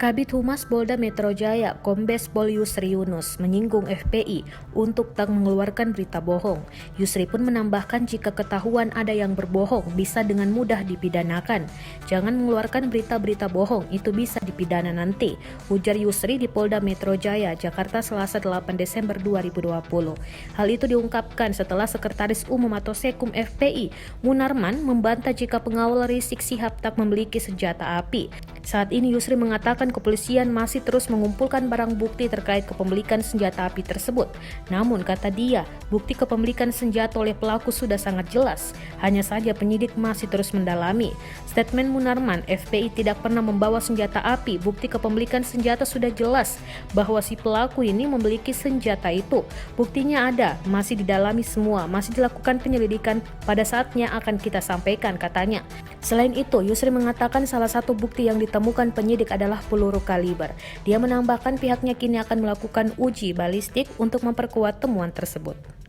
Kabid Humas Polda Metro Jaya, Kombes Pol Yusri Yunus, menyinggung FPI untuk tak mengeluarkan berita bohong. Yusri pun menambahkan jika ketahuan ada yang berbohong bisa dengan mudah dipidanakan. Jangan mengeluarkan berita-berita bohong, itu bisa dipidana nanti, ujar Yusri di Polda Metro Jaya, Jakarta Selasa 8 Desember 2020. Hal itu diungkapkan setelah Sekretaris Umum atau Sekum FPI, Munarman, membantah jika pengawal Rizik Syihab tak memiliki senjata api. Saat ini Yusri mengatakan kepolisian masih terus mengumpulkan barang bukti terkait kepemilikan senjata api tersebut. Namun kata dia, bukti kepemilikan senjata oleh pelaku sudah sangat jelas. Hanya saja penyidik masih terus mendalami. Statement Munarman, FPI tidak pernah membawa senjata api. Bukti kepemilikan senjata sudah jelas bahwa si pelaku ini memiliki senjata itu. Buktinya ada, masih didalami semua, masih dilakukan penyelidikan, pada saatnya akan kita sampaikan, katanya. Selain itu, Yusri mengatakan salah satu bukti yang ditemukan penyidik adalah peluru kaliber. Dia menambahkan pihaknya kini akan melakukan uji balistik untuk memperkuat temuan tersebut.